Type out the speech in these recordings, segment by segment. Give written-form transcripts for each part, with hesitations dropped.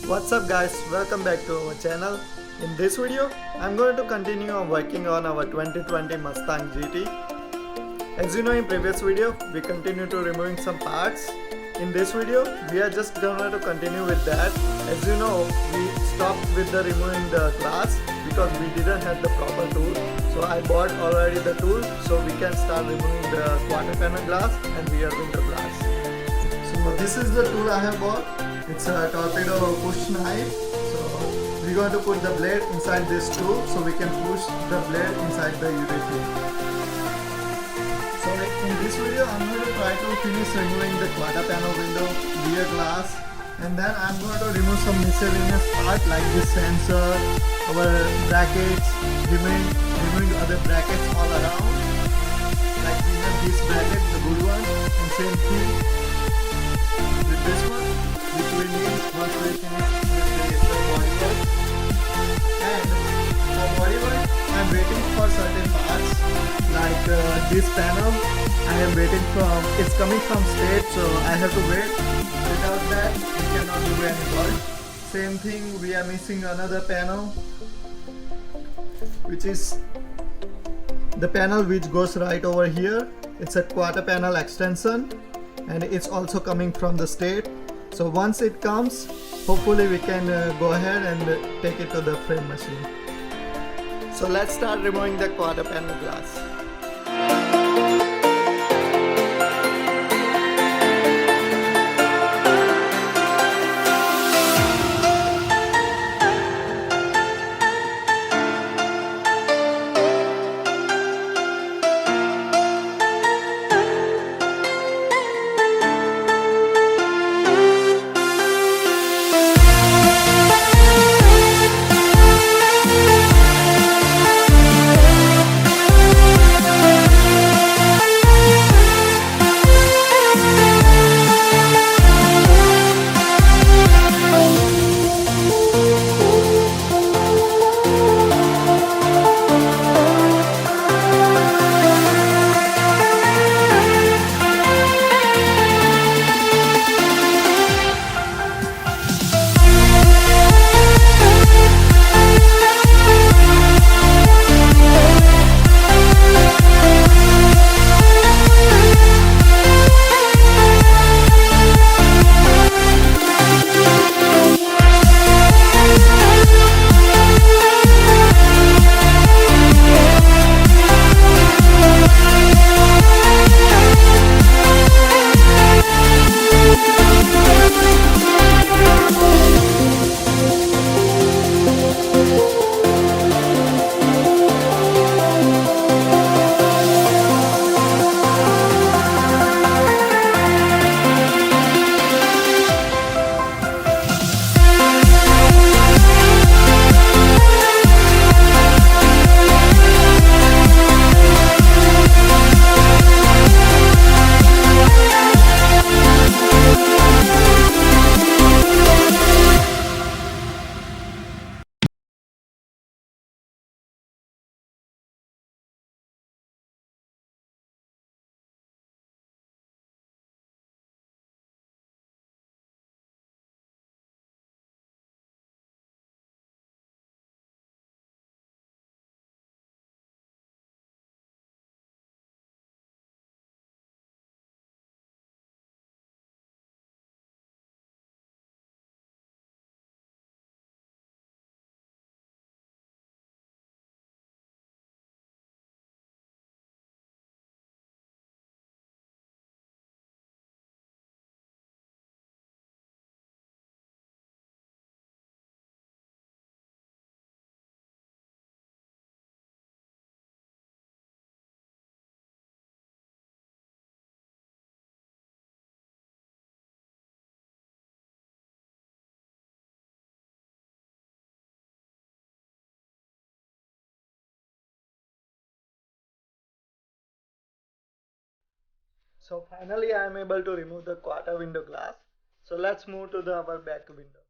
What's up guys, welcome back to our channel. In this video, I'm going to continue on working on our 2020 Mustang GT. As you know, in previous video, we continue to removing some parts. In this video, we are just going to continue with that. As you know, we stopped with the removing the glass because we didn't have the proper tool. So I bought already the tool so we can start removing the quarter panel glass and rear window glass. So this is the tool I have bought. It's a torpedo push knife. So we're going to put the blade inside this tool so we can push the blade inside the urethane. So in this video I'm going to try to finish removing the quarter panel window, rear glass, and then I'm going to remove some miscellaneous part like this sensor, our brackets, removing other brackets all around. Like we have this bracket, the good one, and same thing with this one, which we need once we finish with the bodywork. And for bodywork, I'm waiting for certain parts like this panel. I am waiting from, it's coming from state, so I have to wait. Without that, we cannot do any work. Same thing, we are missing another panel, which is the panel which goes right over here. It's a quarter panel extension and it's also coming from the state. So once it comes, hopefully we can go ahead and take it to the frame machine. So let's start removing the quarter panel glass. So finally I am able to remove the quarter window glass. So let's move to our back window.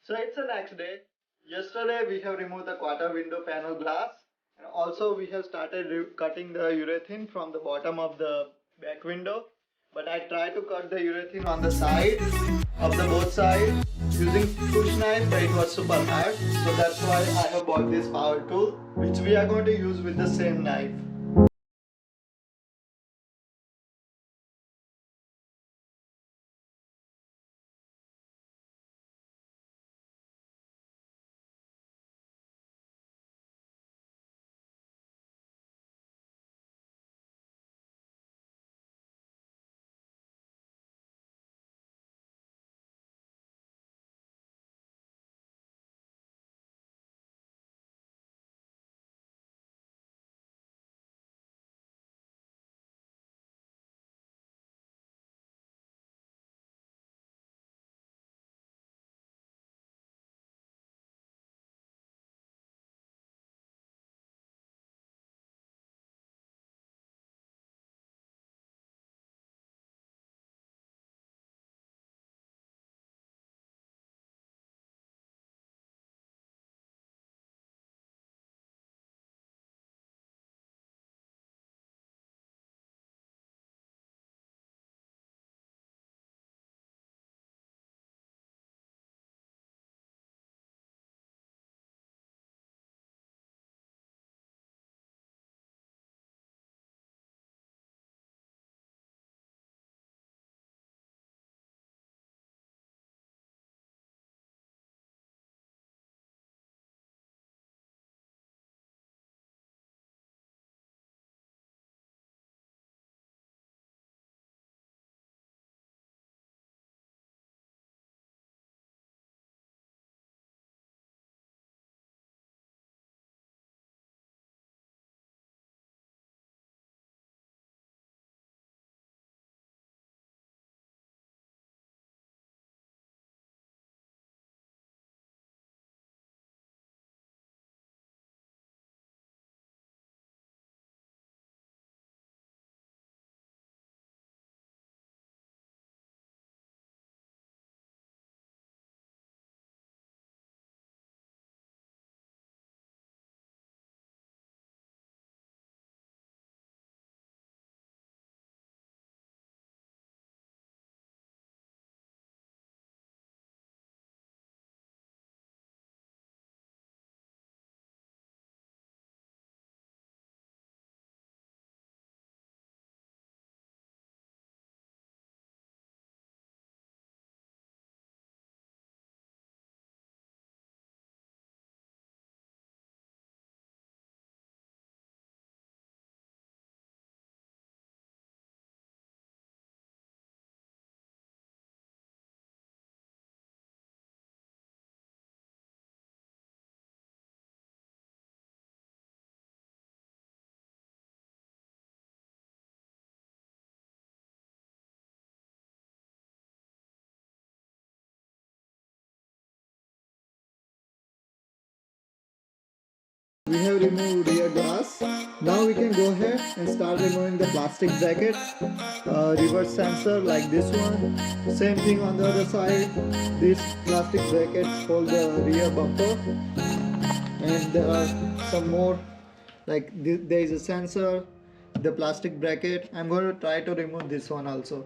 So it's the next day. Yesterday we have removed the quarter window panel glass, and also we have started cutting the urethane from the bottom of the back window. But I tried to cut the urethane on the side of the both sides using push knife, but it was super hard. So that's why I have bought this power tool, which we are going to use with the same knife. We have removed rear glass. Now we can go ahead and start removing the plastic bracket, reverse sensor like this one. Same thing on the other side. These plastic brackets hold the rear bumper, and there are some more like there is a sensor, the plastic bracket. I'm going to try to remove this one also.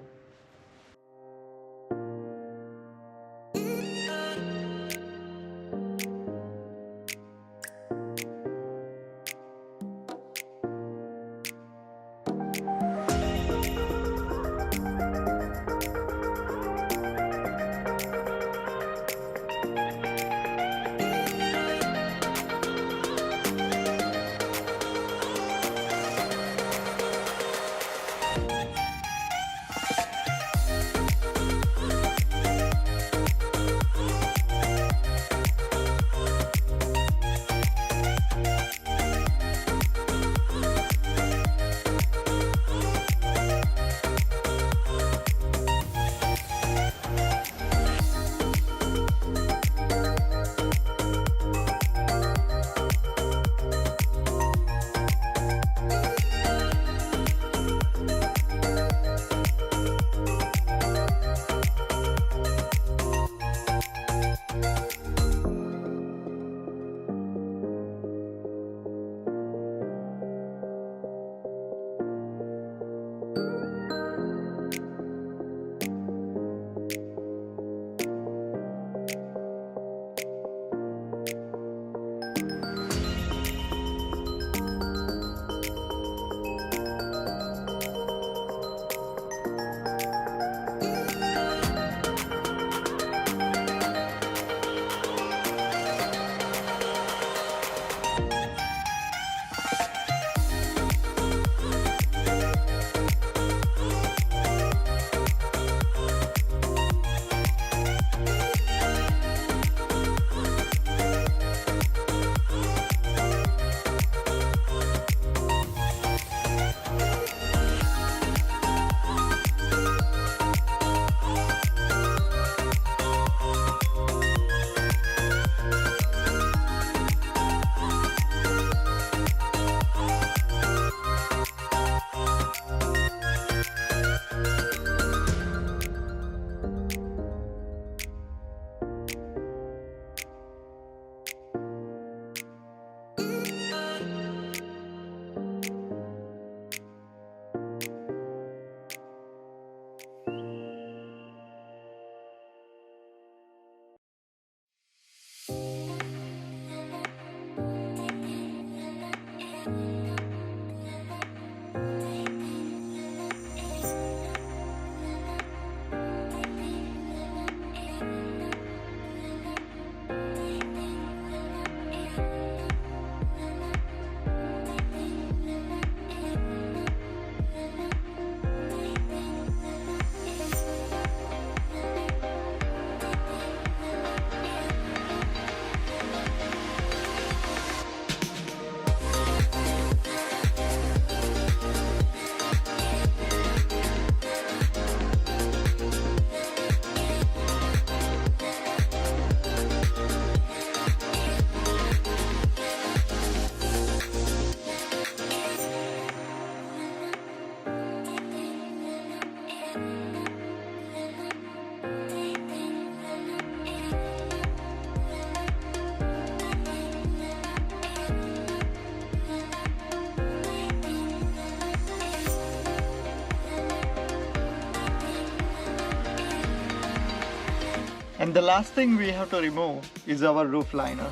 And the last thing we have to remove is our roof liner.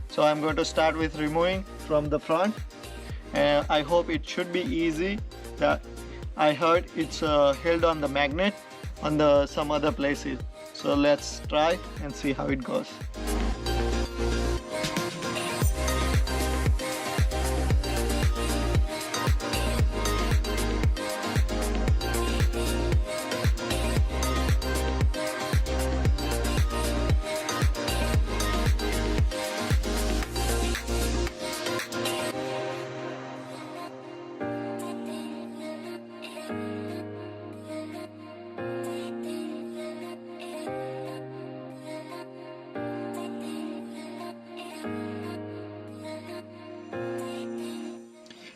So I'm going to start with removing from the front. I hope it should be easy. I heard it's held on the magnet on some other places. So let's try and see how it goes.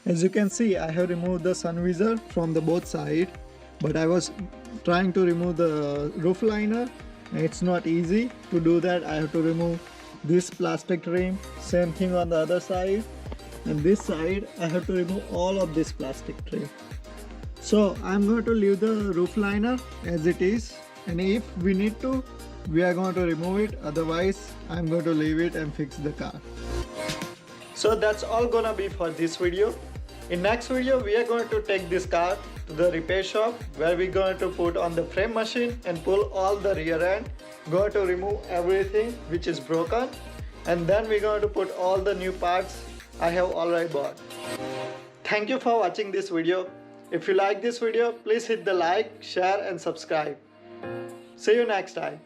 As you can see, I have removed the sun visor from the both sides, but I was trying to remove the roof liner. It's not easy to do that. I have to remove this plastic trim, same thing on the other side, and this side I have to remove all of this plastic trim. So I'm going to leave the roof liner as it is, and if we need to, we are going to remove it. Otherwise, I'm going to leave it and fix the car. So that's all gonna be for this video. In next video, we are going to take this car to the repair shop where we're going to put on the frame machine and pull all the rear end. Going to remove everything which is broken, and then we're going to put all the new parts I have already bought. Thank you for watching this video. If you like this video, please hit the like, share and subscribe. See you next time.